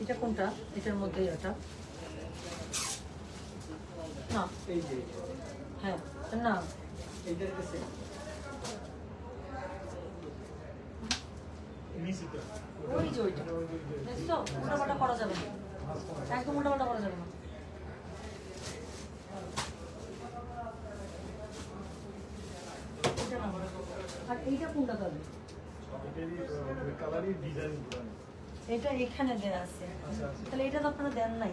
এটা কোনটা? এটার মধ্যে এটা না, হ্যাঁ না ওই যে ওইটা দেখছো, উল্টাপাল্টা করা যাবে না, একদম উল্টাপাল্টা করা যাবে না। আর এইটা কোনটা তাহলে? এটা এখানে দেয়া আছে, তাহলে এটা তো আপনারা দেন নাই।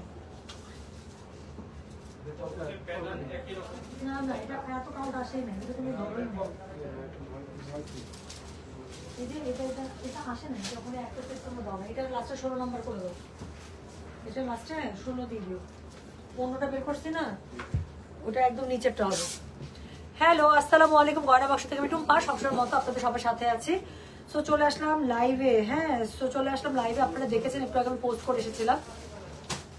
না না, এটা এত কাউন্ট আসেই না, এটা তুমি ধরোই না। এই যে এটা এটা এটা আসে না, যখন একটা পেজ তোমরা দাও না, এটা লাস্টে 16 নম্বর করে দাও, এটা লাস্টে 16 দিয়ে দিও। 15টা বের করছি না, ওটা একদম নিচেরটা হবে। হ্যালো, আসসালামু আলাইকুম, গয়না বাক্স থেকে আমি টুম্পা, সবসময়ের মতো আপনাদের সবার সাথে আছি। সো চলে আসলাম লাইভে, হ্যাঁ সো চলে আসলাম লাইভে। আপনারা দেখেছেন একটু আগে আমি পোস্ট করে এসেছিলাম,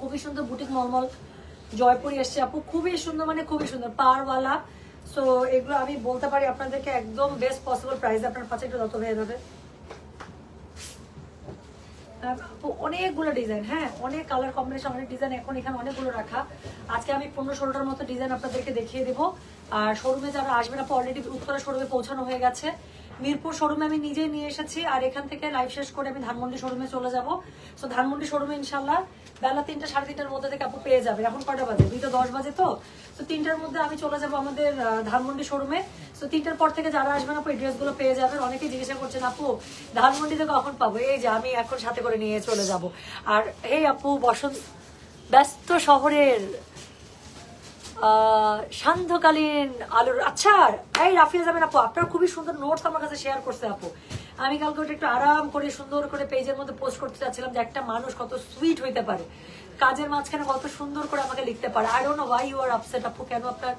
খুবই সুন্দর বুটিক মলমল জয়পুরি এসছে আপু, খুবই সুন্দর, মানে খুবই সুন্দর পারওয়ালা। সো এগুলো আমি বলতে পারি আপনাদেরকে একদম বেস্ট পসিবল প্রাইসে আপনার কাছে একটু যত হয়ে যাবে। অনেকগুলো ডিজাইন, হ্যাঁ অনেক কালার কম্বিনেশন, অনেক ডিজাইন এখন এখানে অনেকগুলো রাখা। আজকে আমি 15-16টার মতো ডিজাইন আপনাদেরকে দেখিয়ে দেবো। আর শোরুমে যারা আসবেন আপু, অলরেডি উত্তরা শোরুমে পৌঁছানো হয়ে গেছে। মিরপুর শোরুমে আমি নিজেই নিয়ে এসেছি, আর এখান থেকে লাইভ শেষ করে আমি ধানমন্ডি শোরুমে চলে যাবো। সো ধানমন্ডি শোরুমে ইনশাল্লাহ বেলা 3টা 3:30টার মধ্যে থেকে আপু পেয়ে যাবে। এখন কটা বাজে? 2:10 বাজে, তো 3টার মধ্যে আমি চলে যাবো আমাদের ধানমন্ডি শোরুমে। সো 3টার পর থেকে যারা আসবেন আপু এই ড্রেসগুলো পেয়ে যাবেন। অনেকেই জিজ্ঞাসা করছেন আপু ধানমন্ডিতে কখন পাবো, এই যে আমি এখন সাথে করে নিয়ে চলে যাব। আর এই আপু বসন্ত ব্যস্ত শহরের সান্ধ্যকালীন আলোর, আচ্ছা এই রাফিয়া যাবেন আপু, আপনার খুবই সুন্দর নোটস আমার কাছে শেয়ার করছে আপু। আমি কালকে ওটা একটু আরাম করে সুন্দর করে পেজের মধ্যে পোস্ট করতে চাচ্ছিলাম যে একটা মানুষ কত সুইট হইতে পারে, কাজের মাঝখানে কত সুন্দর করে আমাকে লিখতে পারে। I don't know why you are upset আপু, কেন আপনার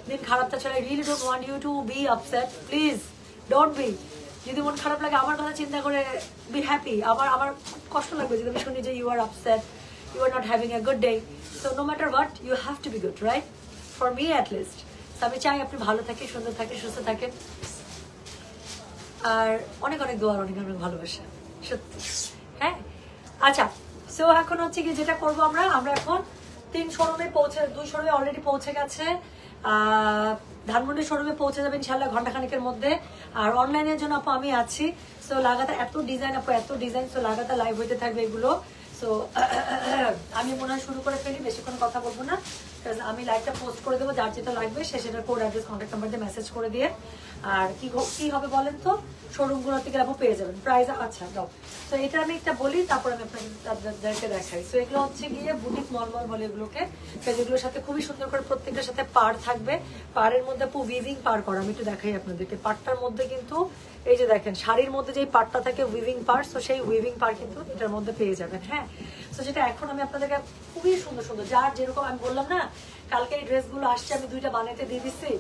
দিন খারাপটা ছিল। I really don't want you to be upset, please don't be. যদি মন খারাপ লাগে আমার কথা চিন্তা করে বি হ্যাপি। আমার খুব কষ্ট লাগবে যদি আমি শুনি যে you are upset, you are not having a good day. So no matter what, you have to be good, right? For me at least. আমি চাই আপনি ভালো থাকেন, সুন্দর থাকেন, সুস্থ থাকেন, আর অনেক অনেক দোয়ার, অনেক অনেক ভালোবাসা, সত্যি। হ্যাঁ আচ্ছা, সো এখন হচ্ছে কি যেটা করবো আমরা এখন 2 শোরুমে অলরেডি পৌঁছে গেছে। ধানমন্ডি শোরুমে পৌঁছে যাবে ইনশাল্লাহ ঘন্টাখানেকের মধ্যে। আর অনলাইনের জন্য আপু আমি আছি। সো লাগাতার এত ডিজাইন আপু, এত ডিজাইন, সো লাগাতার লাইভ হইতে থাকবে এগুলো। সো আমি মনে হয় শুরু করে ফেলি, বেশিক্ষণ কথা বলবো না, আমি লাইভটা পোস্ট করে দেবো। যার যেটা লাগবে সে সেটার কোড অ্যাড্রেস কন্ট্যাক্ট নাম্বার দিয়ে মেসেজ করে দিয়ে। আর কি হবে বলেন তো, শোরুমগুলো থেকে আপু পেয়ে যাবেন প্রাইস। আচ্ছা দাও, তো এটা আমি একটা বলি, তারপর আমি আপনাদেরকে দেখাই। তো এগুলো হচ্ছে গিয়ে বুটিক মলমল বলে এগুলোকে, যেগুলোর সাথে খুবই সুন্দর করে প্রত্যেকটার সাথে পার থাকবে। পাড়ের মধ্যে আপু উইভিং পার করা, আমি একটু দেখাই আপনাদেরকে। পাটটার মধ্যে কিন্তু এই যে দেখেন শাড়ির মধ্যে যেই পাটটা থাকে উইভিং পার, তো সেই উইভিং পার কিন্তু এটার মধ্যে পেয়ে যাবেন। হ্যাঁ, তো যেটা এখন আমি আপনাদেরকে খুবই সুন্দর সুন্দর, যার যেরকম আমি বললাম না কালকে এই ড্রেসগুলো আসছে, আমি 2টা বানাইতে দিয়ে দিচ্ছি।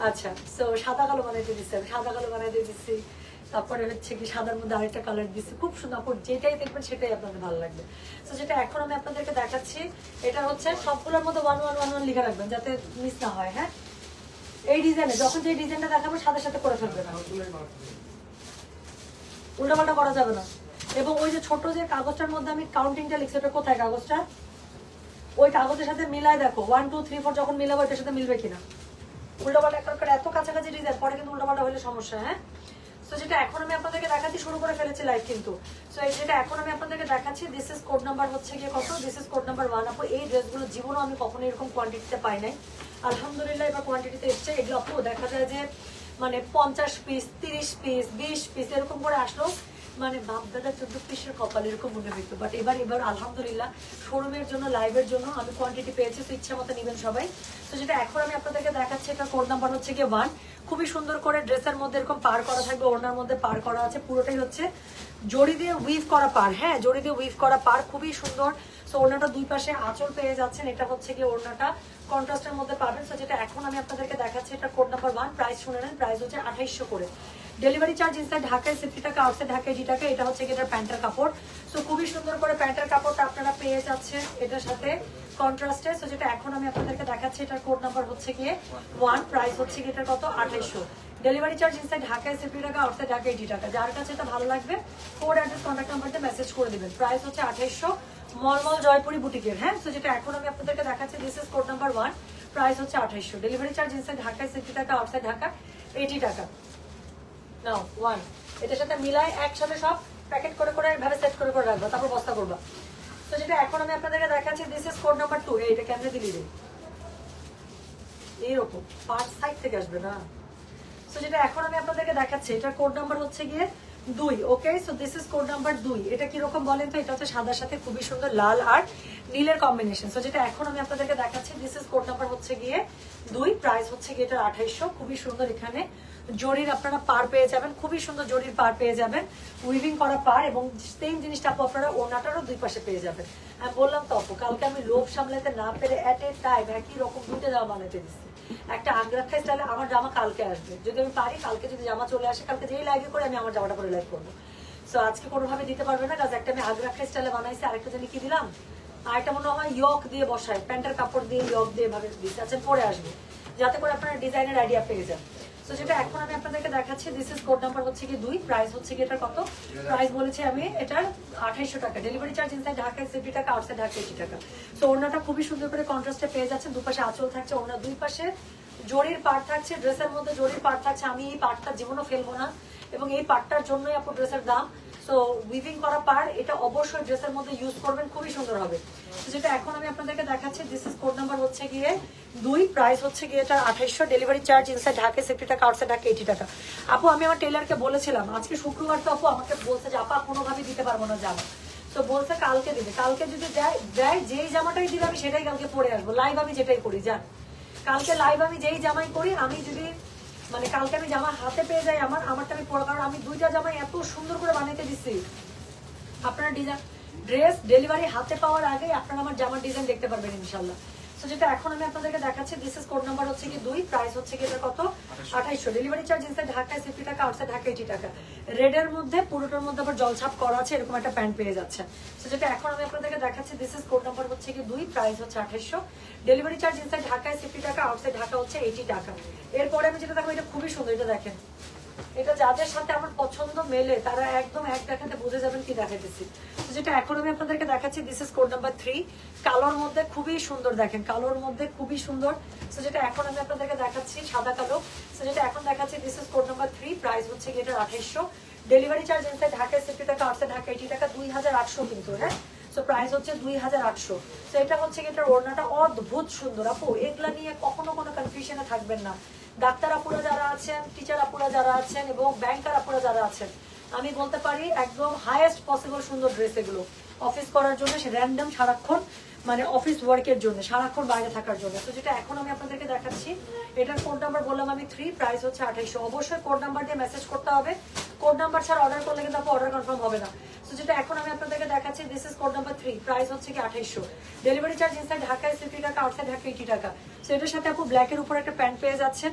আচ্ছা, তো সাদা কালো বানাইতে দিচ্ছি, আমি সাদা কালো বানাইতে দিচ্ছি। তারপরে হচ্ছে কি সাদার মধ্যে আরেকটা কালার দিচ্ছি, খুব সুন্দর। আপনি যেটাই দেখবেন সেটাই আপনাদের ভালো লাগবে। তো যেটা এখন আমি আপনাদেরকে দেখাচ্ছি, এটা হচ্ছে সবগুলোর মধ্যে 1111 লিখে রাখবেন যাতে মিস না হয়। হ্যাঁ, এই ডিজাইনে যখন যে ডিজাইনটা দেখাবো সাথে সাথে করে ফেলবে না, উল্টাপাল্টা করা যাবে না। এবং ওই যে ছোট যে কাগজটার মধ্যে আমি কাউন্টিংটা লিখছি, ওটা কোথায় কাগজটা? ওই কাগজের সাথে মিলায় দেখো 1 2 3 4 যখন মিলাবো এটার সাথে মিলবে কিনা। উল্টাপাল্টা করে এত কাছাকাছি ডিজাইন পরে কিন্তু উল্টাপাল্টা হলে সমস্যা। হ্যাঁ, তো যেটা এখন আমি আপনাদেরকে দেখাচ্ছি, শুরু করে ফেলেছি লাইভ কিন্তু। সো এই যেটা এখন আমি আপনাদেরকে দেখাচ্ছি, দিস ইজ কোড নাম্বার হচ্ছে গিয়ে কত, দিস ইজ কোড নাম্বার 1 আপু। এই ড্রেসগুলো জীবনও আমি কখনো এরকম কোয়ান্টিটিতে পাই নাই, আলহামদুলিল্লাহ এবার কোয়ান্টিটিতে এসছে। এগুলো আপু দেখা যায় যে মানে 50 পিস 30 পিস 20 পিস এরকম করে আসলো, মানে বাপদাদা 14 পিসের কপাল এরকম মনে হইতো। বাট এবার আলহামদুলিল্লাহ শোরুমের জন্য লাইভের জন্য আমি কোয়ান্টিটি পেয়েছি, তো ইচ্ছা মতো নেবেন সবাই। তো যেটা এখন আমি আপনাদেরকে দেখাচ্ছি, এটা কোড নাম্বার হচ্ছে গিয়ে 1। খুবই সুন্দর করে ড্রেসের মধ্যে এরকম পার করা থাকবে, ওড়নার মধ্যে পার করা আছে, পুরোটাই হচ্ছে জড়ি দিয়ে উইভ করা পার। হ্যাঁ, জড়ি দিয়ে উইভ করা পার, খুবই সুন্দর। সো ওড়নাটা দুই পাশে আঁচল পেয়ে যাচ্ছেন, এটা হচ্ছে গিয়ে ওড়নাটা কন্ট্রাস্টের মধ্যে পাবেন। তো যেটা এখন আমি আপনাদেরকে দেখাচ্ছি, এটা কোড নাম্বার 1। প্রাইস শুনে নেন, প্রাইস হচ্ছে 2800 করে। ডেলিভারি চার্জ ইনসাইড ঢাকায় 60 টাকা, আউটসাইড ঢাকায় 80 টাকা। এটা হচ্ছে এটার প্যান্টের কাপড়। সো খুবই সুন্দর করে প্যান্টের কাপড়টা আপনারা পেয়ে যাচ্ছেন এটার সাথে কন্ট্রাস্টে। সো যেটা এখন আমি আপনাদেরকে দেখাচ্ছি, এটার কোড নাম্বার হচ্ছে গিয়ে 1। প্রাইস হচ্ছে গিয়ে এটার কত, 2800। ডেলিভারি চার্জ ইনসাইড ঢাকায় 60 টাকা, আউটসাইড ঢাকায় 80 টাকা। যার কাছে এটা ভালো লাগবে কোড অ্যাড্রেস কন্ট্যাক্ট নাম্বারতে মেসেজ করে দেবেন। প্রাইস হচ্ছে 2800। মলমল জয়পুরি বুটিকের। হ্যাঁ, তো যেটা এখন আমি আপনাদেরকে দেখাচ্ছি, this is code number 1, price হচ্ছে 2800। ডেলিভারি চার্জ ইনসাইড ঢাকায় 60 টাকা, আউটসাইড ঢাকা 80 টাকা। নাও 1, এটার সাথে মিলাই একসাথে সব প্যাকেট করে করে ভাবে সেট করে করে রাখবো, তারপর বস্তা করবা। তো যেটা এখন আমি আপনাদেরকে দেখাচ্ছি, দিস ইজ কোড নাম্বার 2। এইটা কেমনে দিলি রে, এইরকম পাঁচ সাইড থেকে আসবে না। তো যেটা এখন আমি আপনাদেরকে দেখাচ্ছি, এটার কোড নাম্বার হচ্ছে গিয়ে 2। Okay, so this is code number 2। এটা কিরকম বলেন তো, এটা হচ্ছে সাদার সাথে খুবই সুন্দর লাল আর নীলের কম্বিনেশন। সো যেটা এখন আমি আপনাদেরকে দেখাচ্ছি, দিস ইজ কোড নাম্বার হচ্ছে গিয়ে 2, প্রাইস হচ্ছে গিয়ে এটা 2800। খুবই সুন্দর, এখানে জরির আপনারা পার পেয়ে যাবেন, খুবই সুন্দর জরির পার পেয়ে যাবেন, উইভিং করা পার, এবং সেম জিনিসটা আপু আপনারা ওনাটারও দুই পাশে পেয়ে যাবেন। আমি বললাম তো আপু, কালকে আমি লোভ সামলাতে না পেরে এট এ টাইম একই রকম দুইটা জামা বানাতে দিচ্ছি। একটা আগ্রাখা স্টাইলে আমার জামা কালকে আসবে, যদি আমি পারি কালকে যদি জামা চলে আসে, কালকে যেই লাইভে করে আমি আমার জামাটা পরে লাইভ করবো। সো আজকে কোনোভাবে দিতে পারবে না কাজ। একটা আমি আগ্রাখা স্টাইলে বানাইছি, আরেকটা জানি কি দিলাম, আরেকটা মনে হয় ইয়ক দিয়ে বসায়, প্যান্টের কাপড় দিয়ে ইয়ক দিয়ে ভাবে দিচ্ছে। আচ্ছা, পরে আসবে যাতে করে আপনারা ডিজাইনের আইডিয়া পেয়ে যান। তো যেটা এখন আমি আপনাদেরকে দেখাচ্ছি, দিস ইজ কোড নাম্বার হচ্ছে কি 2, প্রাইস হচ্ছে কি এটার কত, প্রাইস বলেছি আমি এটার 2800 টাকা। ডেলিভারি চার্জ ইনসাইড ঢাকায় 60 টাকা, আউটসাইড ঢাকা 80 টাকা। তো ওড়নাটা খুবই সুন্দর করে কন্ট্রাস্টে পেয়ে যাচ্ছেন, দুপাশে আঁচল থাকছে, ওড়না দুই পাশে জরির পার্ট থাকছে, ড্রেসের মধ্যে জরির পার্ট থাকছে। আমি এই পার্টটা জীবনও ফেলবো না, এবং এই পার্টটার জন্যই আপু ড্রেসের দাম। সো উইভিং করা পার, এটা অবশ্যই ড্রেসের মধ্যে ইউজ করবেন, খুবই সুন্দর হবে। যেটা এখন আমি আপনাদেরকে দেখাচ্ছি, দিস ইজ কোড নাম্বার হচ্ছে গিয়ে 2, প্রাইস হচ্ছে গিয়ে এটা 2800। ডেলিভারি চার্জ ইনসাইড ঢাকায় 60 টাকা, আউটসাইড ঢাকা 80 টাকা। আপু আমি আমার টেলারকে বলেছিলাম, আজকে শুক্রবার তো আপু আমাকে বলছে যে আপা কোনোভাবেই দিতে পারবো না জামা, তো বলছে কালকে দিবে। কালকে যদি দেয় যেই জামাটাই দিবে আমি সেটাই কালকে পরে আসবো। লাইভ আমি যেটাই করি জান, কালকে লাইভ আমি যেই জামাই করি, আমি যদি মানে কালকে আমি জামা হাতে পেয়ে যাই আমারটা আমি পরে, কারণ আমি দুইটা জামাই এত সুন্দর করে বানাইতে দিচ্ছি। আপনারা ডিজাইন ড্রেস ডেলিভারি হাতে পাওয়ার আগে আপনারা আমার জামার ডিজাইন দেখতে পারবেন ইনশাল্লাহ। তো যেটা এখন আমি আপনাদেরকে দেখাচ্ছি, দিস ইজ কোড নাম্বার হচ্ছে কি 2, প্রাইস হচ্ছে কি এটা কত, 2800। ডেলিভারি চার্জ ইনসাইড ঢাকায় 60 টাকা, আউটসাইড ঢাকা 80 টাকা। রেডের মধ্যে পুরোটার মধ্যে আবার জলছাপ করা আছে, এরকম একটা প্যান্ট পেয়ে যাচ্ছে। তো যেটা এখন আমি আপনাদেরকে দেখাচ্ছি, দিস ইজ কোড নাম্বার হচ্ছে কি 2, প্রাইস হচ্ছে 2800। ডেলিভারি চার্জ ইনসাইড ঢাকায় 60 টাকা, আউটসাইড ঢাকা হচ্ছে 80 টাকা। এরপরে আমি যেটা দেখো, এটা খুবই সুন্দর, এটা দেখেন, এটা যাদের সাথে আমার পছন্দ মেলে তারা একদম এক দেখাতে বুঝে যাবেন কি দেখাইতেছি। তো যেটা এখন আমি আপনাদেরকে দেখাচ্ছি, দিস ইজ কোড নাম্বার 3, কালোর মধ্যে খুবই সুন্দর, দেখেন কালোর মধ্যে খুবই সুন্দর। তো যেটা এখন আমি আপনাদেরকে দেখাচ্ছি সাদা কালো। তো যেটা এখন দেখাচ্ছি, this is code number 3, price হচ্ছে কি এটা 2800। ডেলিভারি চার্জ ইনসাইড ঢাকায় 60 টাকা, আউটসাইড ঢাকা 80 টাকা। 2800 কিন্তু, হ্যাঁ, সো প্রাইস হচ্ছে 2800। তো এটা হচ্ছে কি এটার ওড়নাটা অদ্ভুত সুন্দর আপু, এগুলা নিয়ে কখনো কোনো কনফিউশনে থাকবেন না। ডাক্তার আপুরা যারা আছেন, টিচার আপুরা যারা আছেন, এবং ব্যাংকার আপুরা যারা আছেন, আমি বলতে পারি একদম হাইয়েস্ট পসিবল সুন্দর ড্রেস এগুলো অফিস করার জন্য, সে র্যান্ডম সারাক্ষণ মানে অফিস ওয়ার্কের জন্য, সারাক্ষণ বাইরে থাকার জন্য। তো যেটা এখন আমি আপনাদেরকে দেখাচ্ছি, এটার কোড নাম্বার বললাম আমি 3, প্রাইস হচ্ছে 2800। অবশ্যই কোড নাম্বার দিয়ে মেসেজ করতে হবে, কোড নাম্বার ছাড়া অর্ডার করলে কিন্তু আপু অর্ডার কনফার্ম হবে না। তো যেটা এখন আমি আপনাদেরকে দেখাচ্ছি, this is code number 3, price হচ্ছে কি 2800। ডেলিভারি চার্জ ইনসাইড ঢাকায় 60 টাকা, আউটসাইড ঢাকা 80 টাকা। তো এটার সাথে আপু ব্ল্যাকের উপর একটা প্যান্ট পেয়ে যাচ্ছেন,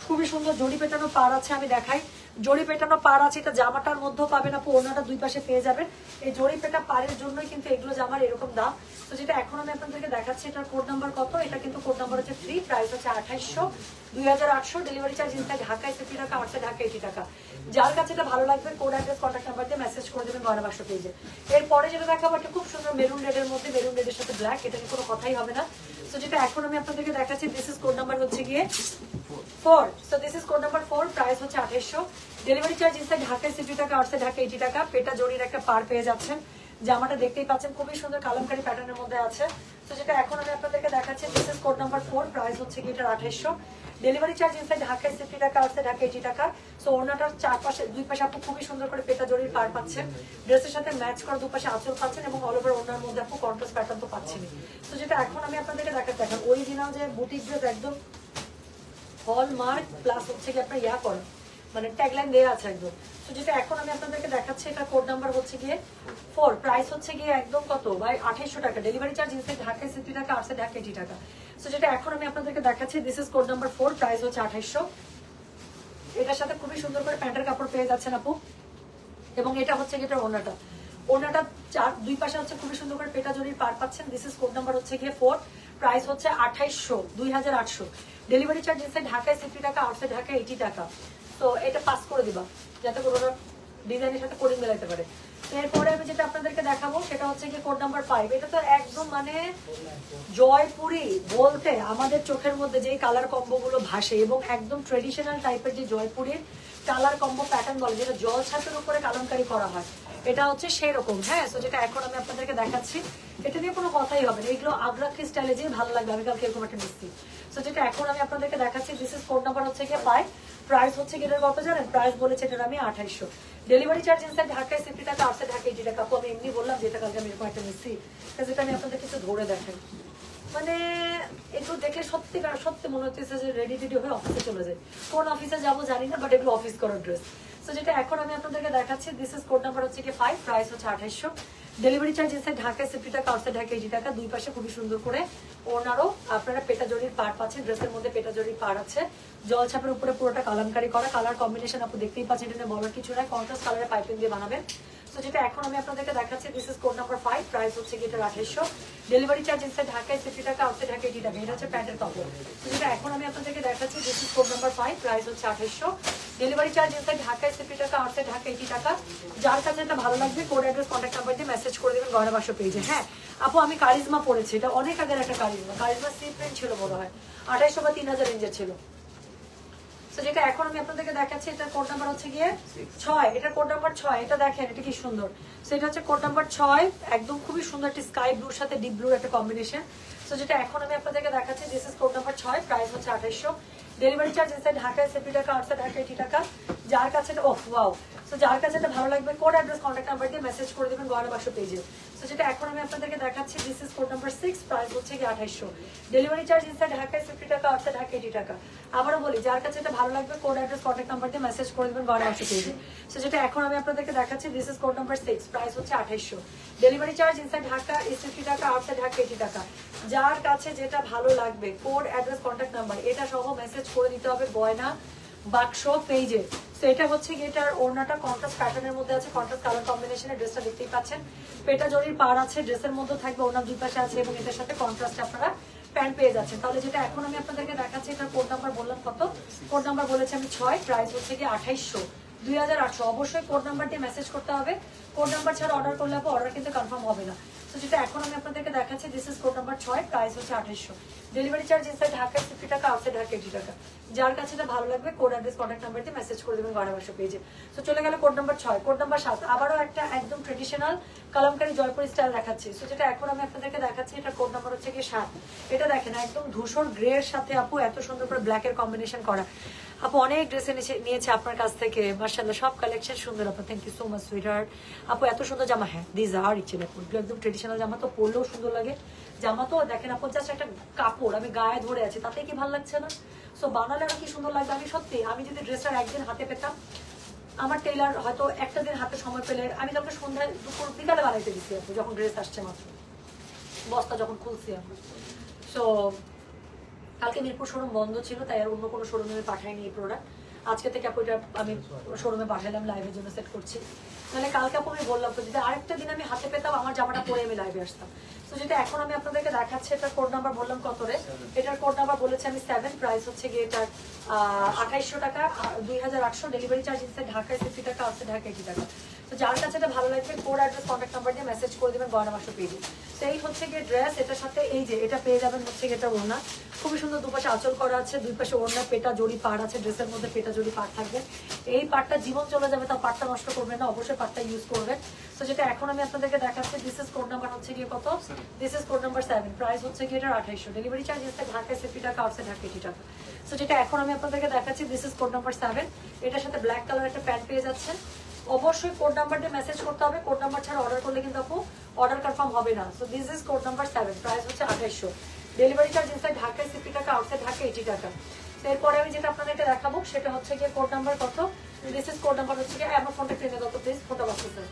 খুবই সুন্দর জড়ি পেটানো পার আছে, আমি দেখাই। জড়ি পেটানো পার আছে, এটা জামাটার মধ্যেও পাবেন আপু, ওড়নাটা দুই পাশে পেয়ে যাবেন। এই জড়ি পেটা পারের জন্যই কিন্তু এগুলো জামার এরকম দাম। তো যেটা এখন আমি আপনাদেরকে দেখাচ্ছি, এটার কোড নাম্বার কত, এটা কিন্তু কোড নাম্বার হচ্ছে 3, প্রাইস হচ্ছে 2800। 2800। ডেলিভারি চার্জ ইনসাইড ঢাকায় 60 টাকা, আউটসাইড ঢাকা 80 টাকা। যার কাছে এটা ভালো লাগবে কোড অ্যাড্রেস কন্ট্যাক্ট নাম্বার দিয়ে মেসেজ করে দেবেন গয়না বাক্স পেজে। এরপরে যেটা দেখাবো, একটা খুব সুন্দর মেরুন রেডের মধ্যে, মেরুন রেডের সাথে ব্ল্যাক, এটা নিয়ে কোনো কথাই হবে না। তো যেটা এখন আমি আপনাদেরকে দেখাচ্ছি, দিস ইজ কোড নাম্বার হচ্ছে গিয়ে 4, so this is code number 4, price হচ্ছে 2800। ডেলিভারি চার্জ ইনসাইড ঢাকায় 60 টাকা, আউটসাইড ঢাকা 80 টাকা। পেটা জরির একটা পার পেয়ে যাচ্ছেন, জামাটা দেখতেই পাচ্ছেন খুবই সুন্দর কালামকারী প্যাটার্নের মধ্যে আছে। তো যেটা এখন আমি আপনাদেরকে দেখাচ্ছি, this is code number 4, price হচ্ছে কি এটা 2800। ডেলিভারি চার্জ ইনসাইড ঢাকায় 60 টাকা, আউটসাইড ঢাকা 80 টাকা। সো ওড়নাটার চারপাশে দুই পাশে আপু খুবই সুন্দর করে পেটা জরির পার পাচ্ছেন, ড্রেসের সাথে ম্যাচ করা দুপাশে আঁচল পাচ্ছেন, এবং অল ওভার ওড়নার মধ্যে আপু কন্ট্রাস্ট প্যাটার্ন তো পাচ্ছেনই। তো যেটা এখন আমি আপনাদেরকে দেখেন অরিজিনাল যে বুটিক ড্রেস, একদম হলমার্ক প্লাস হচ্ছে কি আপনার ইয়া করেন, মানে ট্যাগলাইন দেওয়া আছে একদম। তো যেটা এখন আমি আপনাদেরকে দেখাচ্ছি, এটা কোড নাম্বার হচ্ছে গিয়ে 4, প্রাইস হচ্ছে গিয়ে একদম কত ভাই 2800 টাকা। ডেলিভারি চার্জ ইনসাইড ঢাকায় 60 টাকা, আউটসাইড ঢাকা 80 টাকা। তো যেটা এখন আমি আপনাদেরকে দেখাচ্ছি, this is code number 4, price হচ্ছে 2800। এটার সাথে খুবই সুন্দর করে প্যান্টের কাপড় পেয়ে যাচ্ছেন আপু, এবং এটা হচ্ছে গিয়ে ওড়নাটা, ওড়নাটা দুই পাশে হচ্ছে খুবই সুন্দর করে পেটা জরির পার পাচ্ছেন। দিস ইজ কোড নাম্বার হচ্ছে গিয়ে 4, প্রাইস হচ্ছে 2800। ডেলিভারি চার্জ ইনসাইড ঢাকায় 60 টাকা, আউটসাইড ঢাকা 80 টাকা। তো এটা পাস করে দিবা যাতে করে ডিজাইনের সাথে কোডিং মেলাইতে পারে। এরপরে আমি যেটা আপনাদেরকে দেখাবো সেটা হচ্ছে কি কোড নাম্বার 5। এটা তো একদম মানে জয়পুরি বলতে আমাদের চোখের মধ্যে যেই কালার কম্বো গুলো ভাসে এবং একদম ট্রেডিশনাল টাইপের যে জয়পুরের কালার কম্বো প্যাটার্ন বলে, যেটা জল ছাপের উপরে কালামকারি করা হয়, এটা হচ্ছে সেই রকম। হ্যাঁ, তো যেটা এখন আমি আপনাদেরকে দেখাচ্ছি, এটা নিয়ে কোনো কথাই হবে না। এগুলো আগ্রাখি স্টাইলে যে ভালো লাগবে, আমি কালকে এরকম একটা মিস্ত্রি। তো যেটা এখন আমি আপনাদেরকে দেখাচ্ছি, দিস ইজ কোড নাম্বার হচ্ছে গিয়ে 5। প্রাইস হচ্ছে গিয়ে কত জানেন? প্রাইস বলেছে এটার আমি 2800। ডেলিভারি চার্জ ইনসাইড ঢাকায় 60 টাকা, আউটসাইড ঢাকায় 80 টাকা। আমি এমনি বললাম যেটা কালকে আমি এরকম একটা মিস্ত্রি, যেটা আমি আপনাদের কিছু ধরে দেখাই, মানে একটু দেখলে সত্যি মনে হচ্ছে যে রেডি টেডি হয়ে অফিসে চলে যায়। কোন অফিসে যাবো জানি না, বাট এগুলো অফিস করার ড্রেস। তো যেটা এখন আমি আপনাদেরকে দেখাচ্ছি, দিস ইজ কোড নাম্বার হচ্ছে কি 5, প্রাইস হচ্ছে 2800। ডেলিভারি চার্জ ইনসাইড ঢাকায় 60 টাকা, আউটসাইড ঢাকায় 80 টাকা। দুই পাশে খুবই সুন্দর করে ওনারও আপনারা পেটা জরির পাড় পাচ্ছেন। ড্রেসের মধ্যে পেটা জরির পাড় আছে, জল ছাপের উপরে পুরোটা কালামকারি করা। কালার কম্বিনেশন আপনি দেখতেই পাচ্ছেন, এটা বলার কিছু নাই, কন্ট্রাস্ট কালারের পাইপিং দিয়ে বানাবেন। তো যেটা এখন আমি আপনাদেরকে দেখাচ্ছি, this is code number 5, price হচ্ছে কি এটা 2800। ডেলিভারি চার্জ ইনসাইড ঢাকায় 60 টাকা, আউটসাইড ঢাকায় 80 টাকা। এটা হচ্ছে প্যান্টের কাপড়। তো যেটা এখন আমি আপনাদেরকে দেখাচ্ছি, this is code number 5, price হচ্ছে 2800। ডেলিভারি চার্জ ইনসাইড ঢাকায় 60 টাকা, আউটসাইড ঢাকায় 80 টাকা। যার কাছে এটা ভালো লাগবে কোড অ্যাড্রেস কন্ট্যাক্ট নাম্বার দিয়ে মেসেজ করে দেবেন গয়না বাক্স পেজে। হ্যাঁ আপু, আমি কারিজমা পড়েছি, এটা অনেক আগের একটা কারিজমা সি প্রিন্ট ছিল মনে হয়, 2800 বা 3000 রেঞ্জের ছিল। তো যেটা এখন আমি আপনাদেরকে দেখাচ্ছি, এটা কোড নাম্বার হচ্ছে গিয়ে 6। এটা কোড নাম্বার 6। এটা দেখেন, এটা কি সুন্দর। তো এটা হচ্ছে কোড নাম্বার 6, একদম খুবই সুন্দর একটা স্কাই ব্লুর সাথে ডিপ ব্লুর একটা কম্বিনেশন। তো যেটা এখন আমি আপনাদেরকে দেখাচ্ছি, this is code number 6, price হচ্ছে 2800। ডেলিভারি চার্জ ইনসাইড ঢাকায় 60 টাকা, আউটসাইড ঢাকায় 80 টাকা। যার কাছে এটা ওয়াও, তো যার কাছে এটা ভালো লাগবে কোড অ্যাড্রেস কন্ট্যাক্ট নাম্বার দিয়ে মেসেজ করে দেবেন গয়না বাক্স পেজে। তো যেটা এখন আমি আপনাদেরকে দেখাচ্ছি, this is code number 6, price হচ্ছে কি 2800। ডেলিভারি চার্জ ইনসাইড ঢাকায় 60 টাকা, আউটসাইড ঢাকায় 80 টাকা। আবারও বলি, যার কাছে এটা ভালো লাগবে কোড অ্যাড্রেস কন্ট্যাক্ট নাম্বার দিয়ে মেসেজ করে দেবেন গয়না বাক্স পেজে। তো যেটা এখন আমি আপনাদেরকে দেখাচ্ছি, this is code number 6, price হচ্ছে 2800। ডেলিভারি চার্জ ইনসাইড ঢাকা 60 টাকা, আউটসাইড ঢাকা 80 টাকা। যার কাছে যেটা ভালো লাগবে কোড অ্যাড্রেস কন্ট্যাক্ট নাম্বার এটা সহ মেসেজ করে দিতে হবে গয়না বাক্স পেজে। তো এটা হচ্ছে এটার ওড়নাটা কন্ট্রাস্ট প্যাটার্নের মধ্যে আছে, কন্ট্রাস্ট কালার কম্বিনেশনের ড্রেসটা দেখতেই পাচ্ছেন। পেটা জরির পাড় আছে, ড্রেসের মধ্যে থাকবে, ওড়নার দুই পাশে আছে এবং এটার সাথে কন্ট্রাস্ট আপনারা প্যান্ট পেয়ে যাচ্ছেন। তাহলে যেটা এখন আমি আপনাদেরকে দেখাচ্ছি, এটা কোড নাম্বার বললাম কত? কোড নাম্বার বলেছি আমি 6, প্রাইস হচ্ছে কি 2800, 2800। অবশ্যই কোড নাম্বার দিয়ে মেসেজ করতে হবে, কোড নাম্বার ছাড়া অর্ডার করলে অর্ডার কিন্তু কনফার্ম হবে না। তো যেটা এখন আমি আপনাদেরকে দেখাচ্ছি, this is code number 6, price হচ্ছে 2800। ডেলিভারি চার্জ ইনসাইড ঢাকায় 60 টাকা, আউটসাইড ঢাকায় 80 টাকা। যার কাছে এটা ভালো লাগবে কোড অ্যাড্রেস কন্ট্যাক্ট নাম্বার দিয়ে মেসেজ করে দেবেন গয়না বাক্স পেজে। তো চলে গেল কোড নাম্বার 6। কোড নাম্বার 7, আবারও একটা একদম ট্রেডিশনাল কালামকারী জয়পুরি স্টাইল দেখাচ্ছি। তো যেটা এখন আমি আপনাদেরকে দেখাচ্ছি, এটা কোড নাম্বার হচ্ছে কি 7। এটা দেখেন একদম ধূসর গ্রে এর সাথে আপু এত সুন্দর করে ব্ল্যাক এর কম্বিনেশন করা। আপু অনেক ড্রেস নিয়েছে আপনার কাছ থেকে, মাশাআল্লাহ সব কালেকশন সুন্দর আপু, thank you so much sweetheart. আপু এত সুন্দর জামা, হ্যাঁ দিস আর ইচ্ছে দেখুন, একদম ট্রেডিশনাল জামা, তো পরলেও সুন্দর লাগে। জামা তো দেখেন আপু জাস্ট একটা কাপড়, আমি গায়ে ধরে আছি তাতে কি ভালো লাগছে না? সো বানালে আর কি সুন্দর লাগবে। আমি সত্যি, আমি যদি ড্রেসটা একদিন হাতে পেতাম, আমার টেইলার হয়তো একটা দিন হাতে সময় পেলে, আমি কালকে সন্ধ্যায় দুপুর বিকালে বানাইতে দিচ্ছি আপু, যখন ড্রেস আসছে মাত্র, বস্তা যখন খুলছি আমরা। সো কালকে মিরপুর শোরুম বন্ধ ছিল, তাই আর অন্য কোনো শোরুমে আমি পাঠাইনি এই প্রোডাক্ট। আজকে থেকে আপু এটা আমি শোরুমে পাঠালাম, লাইভের জন্য সেট করছি। তাহলে কালকে আপু আমি বললাম তো, যদি আরেকটা দিন আমি হাতে পেতাম, আমার জামাটা পরে আমি লাইভে আসতাম। তো যেটা এখন আমি আপনাদেরকে দেখাচ্ছি, এটার কোড নাম্বার বললাম কত রে? এটার কোড নাম্বার বলেছি আমি 7, প্রাইস হচ্ছে গিয়ে এটার 2800 টাকা, 2800। ডেলিভারি চার্জ ইনসাইড ঢাকায় 60 টাকা, আউটসাইড ঢাকায় 80 টাকা। তো যার কাছে এটা ভালো লাগবে কোড অ্যাড্রেস কন্ট্যাক্ট নাম্বার দিয়ে মেসেজ করে দেবেন গয়না বাক্স পেজে। তো এই হচ্ছে গিয়ে ড্রেস, এটার সাথে এই যে এটা পেয়ে যাবেন হচ্ছে এটা ওড়না, খুবই সুন্দর দুপাশে আঁচল করা আছে, দুই পাশে ওড়না পেটা জড়ি পাড় আছে, ড্রেসের মধ্যে পেটা জড়ি পাড় থাকবে। এই পাড়টা জীবন চলে যাবে, তাও পাড়টা নষ্ট করবেন না, অবশ্যই পাড়টা ইউজ করবেন। তো যেটা এখন আমি আপনাদেরকে দেখাচ্ছি, দিস ইজ কোড নাম্বার হচ্ছে গিয়ে কত? This is code number 7, price হচ্ছে গিয়ে এটার 2800। ডেলিভারি চার্জ ইনসাইড ঢাকায় 60 টাকা, আউটসাইড ঢাকায় 80 টাকা। তো যেটা এখন আমি আপনাদেরকে দেখাচ্ছি, দিস ইজ কোড নাম্বার 7। এটার সাথে ব্ল্যাক কালার একটা প্যান্ট পেয়ে যাচ্ছেন। অবশ্যই কোড নাম্বার দিয়ে মেসেজ করতে হবে, কোড নাম্বার ছাড়া অর্ডার করলে কিন্তু আপু অর্ডার কনফার্ম হবে না। So this is code number 7, price হচ্ছে 2800। ডেলিভারি চার্জ ইনসাইড ঢাকায় 60 টাকা, আউটসাইড ঢাকায় 80 টাকা। তো এরপরে আমি যেটা আপনাদেরকে দেখাবো সেটা হচ্ছে গিয়ে কোড নাম্বার কত? দিস ইজ কোড নাম্বার হচ্ছে গিয়ে, আমার ফোনটা টেনে দাও তো প্লিজ, ফোনটা বাঁচতেছে।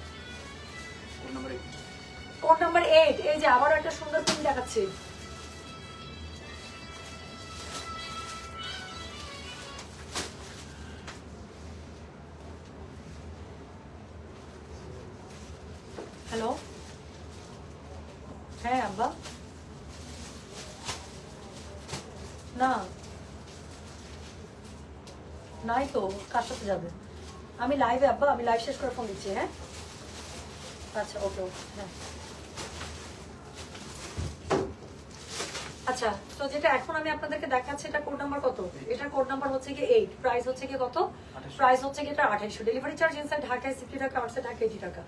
Code number 8। এই যে আবারও একটা সুন্দর পিন দেখাচ্ছি। হ্যালো, হ্যাঁ আব্বা, না নাই তো, কার সাথে যাবে? আমি লাইভে আব্বা, আমি লাইভ শেষ করে ফোন দিচ্ছি। হ্যাঁ আচ্ছা ওকে ওকে হ্যাঁ আচ্ছা তো যেটা এখন আমি আপনাদেরকে দেখাচ্ছি এটা কোড নাম্বার কত, এটার কোড নাম্বার হচ্ছে কি 8, প্রাইস হচ্ছে কি কত, প্রাইস হচ্ছে কি এটা 2800, ডেলিভারি চার্জ ইনসাইড ঢাকায় 60 টাকা, আউটসাইড ঢাকা 80 টাকা।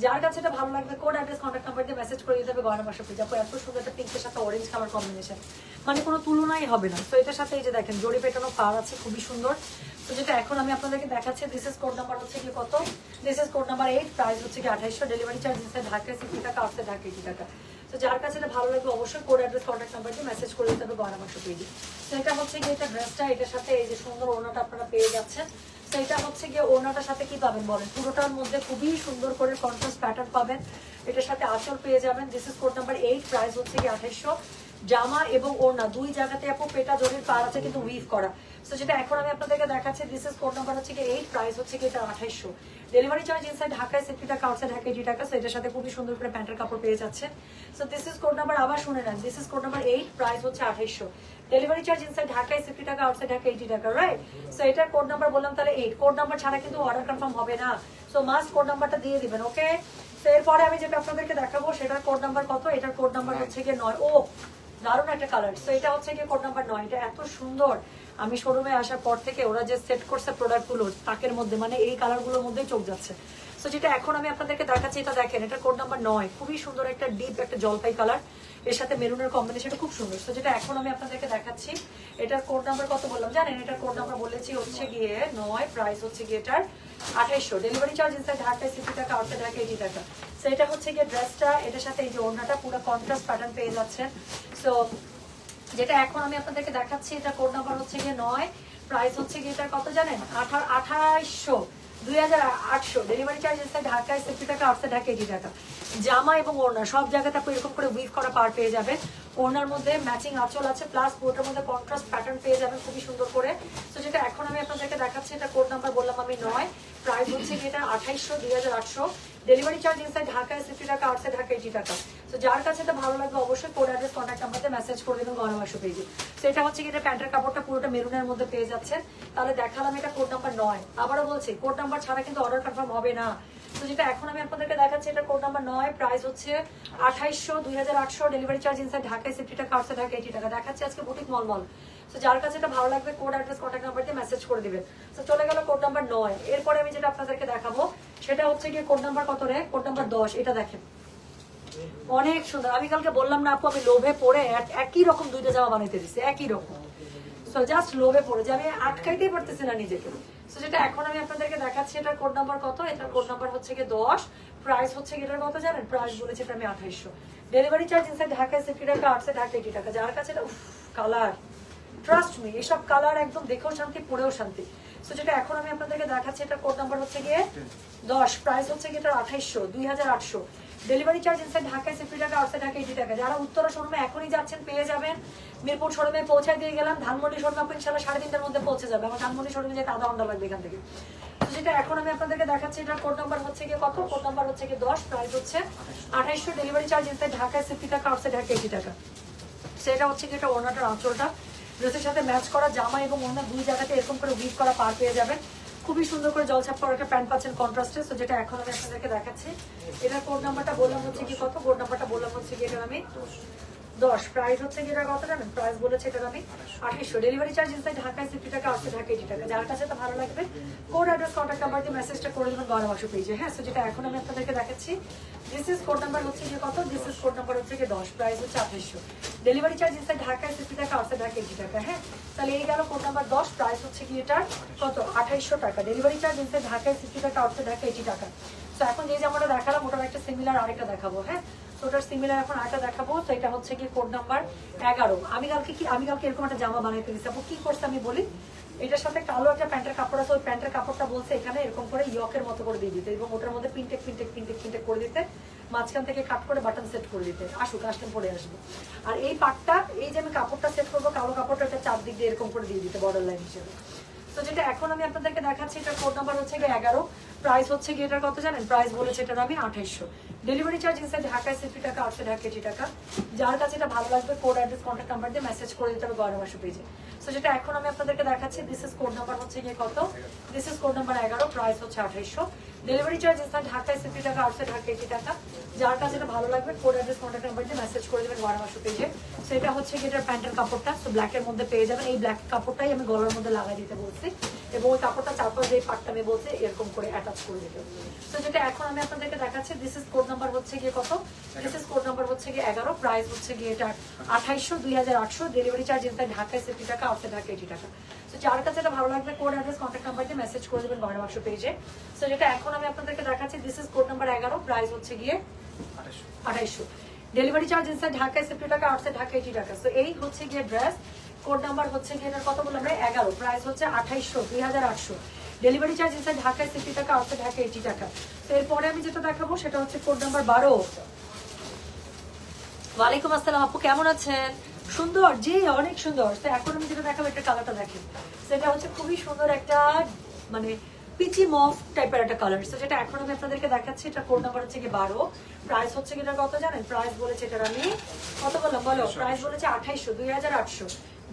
যার কাছে এটা ভালো লাগবে কোড অ্যাড্রেস কন্ট্যাক্ট নাম্বার দিয়ে মেসেজ করে দিতে হবে গয়না বাসা পেয়ে যাবো। এত সুন্দর একটা পিঙ্কের সাথে অরেঞ্জ কালার কম্বিনেশন, মানে কোনো তুলনাই হবে না। তো এটার সাথে এই যে দেখেন জড়ি পেটানো পার আছে, খুবই সুন্দর। তো যেটা এখন আমি আপনাদেরকে দেখাচ্ছি দিস ইজ কোড নাম্বার হচ্ছে কি কত, this is code number 8, price হচ্ছে কি 2800, ডেলিভারি চার্জ ইনসাইড ঢাকায় 60 টাকা, আউটসাইড ঢাকা 80 টাকা। তো যার কাছে এটা ভালো লাগবে অবশ্যই কোড অ্যাড্রেস কন্ট্যাক্ট নাম্বার দিয়ে মেসেজ করে দিতে হবে গয়না বাসা পেয়ে। তো এটা হচ্ছে কি এটা ড্রেসটা, এটার সাথে এই যে সুন্দর ওড়নাটা আপনারা পেয়ে যাচ্ছেন। তো এটা হচ্ছে গিয়ে ওড়নাটার সাথে কি পাবেন বলেন, পুরোটার মধ্যে খুবই সুন্দর করে কন্ট্রাস্ট প্যাটার্ন পাবেন। এটার সাথে আঁচল পেয়ে যাবেন। This is code number 8, price হচ্ছে কি 2800। জামা এবং ওড়না দুই জায়গাতে আপু পেটা জরির পার আছে কিন্তু উইভ করা। তো যেটা এখন আমি আপনাদেরকে দেখাচ্ছি দিস ইজ কোড নাম্বার হচ্ছে কি 8, প্রাইস হচ্ছে কি এটা 2800, ডেলিভারি চার্জ ইনসাইড ঢাকায় 60 টাকা, আউটসাইড ঢাকা 80 টাকা। সো এটার সাথে খুবই সুন্দর করে প্যান্টের কাপড় পেয়ে যাচ্ছে। So this is code number, আবার শুনে নেন, this is code number 8, price হচ্ছে 2800, ডেলিভারি চার্জ ইনসাইড ঢাকায় 60 টাকা, আউটসাইড ঢাকা 80 টাকা, রাইট। সো এটার কোড নাম্বার বললাম তাহলে 8, কোড নাম্বার ছাড়া কিন্তু অর্ডার কনফার্ম হবে না। সো মাস্ট কোড নাম্বারটা দিয়ে দিবেন, ওকে। তো এরপরে আমি যেটা আপনাদেরকে দেখাবো সেটার কোড নাম্বার কত, এটার কোড নাম্বার হচ্ছে গিয়ে 9। ও দারুণ একটা কালার। সো এটা হচ্ছে গিয়ে কোড নাম্বার 9, এটা এত সুন্দর। আমি শোরুমে আসার পর থেকে ওরা যে সেট করছে প্রোডাক্টগুলো তাকের মধ্যে, মানে এই কালারগুলোর মধ্যেই চোখ যাচ্ছে। সো যেটা এখন আমি আপনাদেরকে দেখাচ্ছি এটা দেখেন, এটা কোড নাম্বার 9, খুবই সুন্দর একটা ডিপ একটা জলপাই কালার, এর সাথে মেরুনের কম্বিনেশনটা খুব সুন্দর। সো যেটা এখন আমি আপনাদেরকে দেখাচ্ছি এটার কোড নাম্বার কত বললাম জানেন, এটার কোড নাম্বার বলেছি হচ্ছে গিয়ে 9, প্রাইস হচ্ছে গিয়ে এটার 2800, ডেলিভারি চার্জ ইনসাইড ঢাকায় 60 টাকা, আউটসাইড ঢাকা 80 টাকা। সো এটা হচ্ছে গিয়ে ড্রেসটা, এটার সাথে এই যে ওড়নাটা পুরো কন্ট্রাস্ট প্যাটার্ন পেয়ে যাচ্ছেন। সো যেটা এখন আমি আপনাদেরকে দেখাচ্ছি এটা কোড নাম্বার হচ্ছে গিয়ে 9, প্রাইস হচ্ছে গিয়ে এটা কত জানেন, 2800, 2800, ডেলিভারি চার্জ ইনসাইড ঢাকায় 60 টাকা, আউটসাইড ঢাকা 80 টাকা। জামা এবং ওড়না সব জায়গাতে আপনি এরকম করে উইভ করা পার পেয়ে যাবেন। ওড়নার মধ্যে ম্যাচিং আঁচল আছে, প্লাস পুরোটার মধ্যে কন্ট্রাস্ট প্যাটার্ন পেয়ে যাবেন খুবই সুন্দর করে। তো যেটা এখন আমি আপনাদেরকে দেখাচ্ছি এটা কোড নাম্বার বললাম আমি 9, প্রাইস হচ্ছে কি এটা 2800, 2800, ডেলিভারি চার্জ ইনসাইড ঢাকায় 60 টাকা, আউটসাইড ঢাকা 80 টাকা। তো যার কাছে এটা ভালো লাগবে অবশ্যই কোড অ্যাড্রেস কন্ট্যাক্ট নাম্বারে মেসেজ করে দেবেন গয়না বাসা পেজে। তো এটা হচ্ছে কি এটা প্যান্টের কাপড়টা পুরোটা মেরুনের মধ্যে পেয়ে যাচ্ছেন। তাহলে দেখালাম এটা কোড নাম্বার 9, আবারও বলছি কোড নাম্বার ছাড়া কিন্তু অর্ডার কনফার্ম হবে না। তো যেটা এখন আমি আপনাদেরকে দেখাচ্ছি এটা কোড নাম্বার 9, প্রাইস হচ্ছে 2800, 2800, ডেলিভারি চার্জ ইনসাইড ঢাকায় 60 টাকা, আউটসাইড ঢাকা 80 টাকা। দেখাচ্ছি আজকে বুটিক মলমল। তো যার কাছে এটা ভালো লাগবে কোড অ্যাড্রেস কন্ট্যাক্ট নাম্বার দিয়ে মেসেজ করে দিবেন। তো চলে গেল কোড নাম্বার 9। এরপরে আমি যেটা আপনাদেরকে দেখাবো সেটা হচ্ছে গিয়ে কোড নাম্বার কত রে, কোড নাম্বার 10। এটা দেখেন অনেক সুন্দর। আমি কালকে বললাম না আপু আমি লোভে পড়ে একই রকম দুইটা জামা বানাইতে দিচ্ছি, একই রকম। সো জাস্ট লোভে পড়ে যে আমি আটকাইতেই পারতেছি না নিজেকে। সো যেটা এখন আমি আপনাদেরকে দেখাচ্ছি এটার কোড নাম্বার কত, এটার কোড নাম্বার হচ্ছে গিয়ে 10, প্রাইস হচ্ছে এটার কত জানেন, প্রাইস বলেছে এটা আমি 2800, ডেলিভারি চার্জ ইনসাইড ঢাকায় 60 টাকা, আউটসাইড ঢাকা 80 টাকা। যার কাছে এটা কালার, ট্রাস্ট মি এসব কালার একদম দেখেও শান্তি পরেও শান্তি। সো যেটা এখন আমি আপনাদেরকে দেখাচ্ছি এটা কোড নাম্বার হচ্ছে গিয়ে 10, প্রাইস হচ্ছে গিয়ে এটা 2800, 2800, ডেলিভারি চার্জ ইনসাইড ঢাকায় 60 টাকা, আউটসাইড ঢাকা 80 টাকা। যারা উত্তরা শোরুমে এখনই যাচ্ছেন পেয়ে যাবেন। মিরপুর শোরুমে পৌঁছায় দিয়ে গেলাম, ধানমন্ডি শোরুমে আপনি ইনশাআল্লাহ 3:30টার মধ্যে পৌঁছে যাবে। আমার ধানমন্ডি শোরুমে যেতে আধা ঘন্টা লাগবে এখান থেকে। তো যেটা এখন আমি আপনাদেরকে দেখাচ্ছি এটার কোড নাম্বার হচ্ছে গিয়ে কত, কোড নাম্বার হচ্ছে গিয়ে 10, প্রাইস হচ্ছে 2800, ডেলিভারি চার্জ ইনসাইড ঢাকায় 60 টাকা, আউটসাইড ঢাকা 80 টাকা। সেটা হচ্ছে কি এটা ওড়নাটার আঁচলটা ড্রেসের সাথে ম্যাচ করা, জামা এবং ওড়না দুই জায়গাতে এরকম করে উইভ করা পার পেয়ে যাবেন। খুবই সুন্দর করে জলছাপ করা একটা প্যান্ট পাচ্ছেন কন্ট্রাস্টে। তো যেটা এখন আমি আপনাদেরকে দেখাচ্ছি এটার কোড নাম্বারটা বললাম হচ্ছে কি কত, কোড নাম্বারটা বললাম হচ্ছে কি এটা আমি 10, প্রাইস হচ্ছে কি এটা কত জানেন, প্রাইস বলেছে এটা আমি 2800, ডেলিভারি চার্জ ইনসাইড ঢাকায় 60 টাকা, আউটসাইড ঢাকা 80 টাকা। যার কাছে তো ভালো লাগবে কোড অ্যাড্রেস কন্ট্যাক্ট নাম্বার দিয়ে মেসেজটা করে দেবেন গয়না বাসা পেজে। হ্যাঁ, সো যেটা এখন আমি আপনাদেরকে দেখাচ্ছি দিস ইজ কোড নাম্বার হচ্ছে কি কত, দিস ইজ কোড নাম্বার হচ্ছে কি 10, প্রাইস হচ্ছে 2800, ডেলিভারি চার্জ ইনসাইড ঢাকায় 60 টাকা, আউটসাইড ঢাকা 80 টাকা। হ্যাঁ, তাহলে এই গেল কোড নাম্বার 10, প্রাইস হচ্ছে কি এটা কত 2800 টাকা, ডেলিভারি চার্জ ইনসাইড ঢাকায় 60 টাকা, আউটসাইড ঢাকা 80 টাকা। তো এখন যে জামাটা দেখালাম ওটার একটা সিমিলার আরেকটা দেখাবো। হ্যাঁ, তো ওটার সিমিলার এখন আরেকটা দেখাবো। তো এটা হচ্ছে কি কোড নাম্বার 11। আমি কালকে এরকম একটা জামা বানাইতে দিচ্ছি। আপু কি করছে আমি বলি, এটার সাথে কালো একটা প্যান্টের কাপড় আছে, ওই প্যান্টের কাপড়টা বলছে এখানে এরকম করে ইয়কের মতো করে দিয়ে দিতে এবং ওটার মধ্যে পিনটেক করে দিতে, মাঝখান থেকে কাট করে বাটন সেট করে দিতে, আসুক আসলে পরে আসবো। আর এই পাটটা, এই যে আমি কাপড়টা সেট করবো কালো কাপড়টা, এটা চারদিক দিয়ে এরকম করে দিয়ে দিতে বর্ডার লাইন হিসেবে। তো যেটা এখন আমি আপনাদেরকে দেখাচ্ছি এটার কোড নাম্বার হচ্ছে গিয়ে 11, প্রাইস হচ্ছে গিয়ে এটার কত জানেন, প্রাইস বলেছে এটার আমি 2800, ডেলিভারি চার্জ ইনসাইড ঢাকায় 60 টাকা, আউটসাইড ঢাকা 80 টাকা। যার কাছে এটা ভালো লাগবে কোড অ্যাড্রেস কন্ট্যাক্ট নাম্বার দিয়ে মেসেজ করে দিতে হবে গয়না বাসা পেজে। তো যেটা এখন আমি আপনাদেরকে দেখাচ্ছি দিস ইজ কোড নাম্বার হচ্ছে গিয়ে কত, this is code number 11, price হচ্ছে 2800, ডেলিভারি চার্জ ইনসাইড ঢাকায় 60 টাকা, আউটসাইড ঢাকা 80 টাকা। যার কাছে এটা ভালো লাগবে কোড অ্যাড্রেস কন্ট্যাক্ট নাম্বার দিয়ে মেসেজ করে দেবেন গড়াবাসু পেজে। সো এটা হচ্ছে কি এটার প্যান্টের কাপড়টা, সো ব্ল্যাকের মধ্যে পেয়ে যাবেন। এই ব্ল্যাক কাপড়টাই আমি গলার মধ্যে লাগাই দিতে বলছি এবং ওই কাপড়টা চারপাশ দিয়ে পাটটা আমি বলছি এরকম করে অ্যাটাচ করে দিতে। সো যেটা এখন আমি আপনাদেরকে দেখাচ্ছি, দিস ইজ কোড নাম্বার হচ্ছে গিয়ে কত, দিস ইজ কোড নাম্বার হচ্ছে গিয়ে 11, প্রাইস হচ্ছে গিয়ে এটা 2800, 2800। ডেলিভারি চার্জ ইনসাইড ঢাকায় 60 টাকা, আউটসাইড ঢাকা 80 টাকা। সো যার কাছে এটা ভালো লাগবে কোড অ্যাড্রেস কন্ট্যাক্ট নাম্বার দিয়ে মেসেজ করে দেবেন গড়াবাসু পেজে। সো যেটা এখন আমি আপনাদেরকে দেখাচ্ছি, this is code number 11, price হচ্ছে গিয়ে 2800। ডেলিভারি চার্জ ইনসাইড ঢাকায় 60 টাকা, আউটসাইড ঢাকা 80 টাকা। সো এই হচ্ছে গিয়ে ড্রেস, কোড নাম্বার হচ্ছে গিয়ে এটার কত বললাম আমরা 11, প্রাইস হচ্ছে 2800, 2800। ডেলিভারি চার্জ ইনসাইড ঢাকায় 60 টাকা, আউটসাইড ঢাকা 80 টাকা। তো এরপরে আমি যেটা দেখাবো সেটা হচ্ছে কোড নাম্বার 12। ওয়ালাইকুম আসসালাম আপু, কেমন আছেন? সুন্দর, জি অনেক সুন্দর। তো এখন আমি যেটা দেখাবো একটা কালারটা দেখেন, সেটা হচ্ছে খুবই সুন্দর একটা মানে পিচি মফ টাইপের একটা কালার। তো যেটা এখন আমি আপনাদেরকে দেখাচ্ছি, এটা কোড নাম্বার হচ্ছে কি 12, প্রাইস হচ্ছে কি এটা কত জানেন? প্রাইস বলেছে এটার আমি কত বললাম বলো, প্রাইস বলেছে 2800, 2800।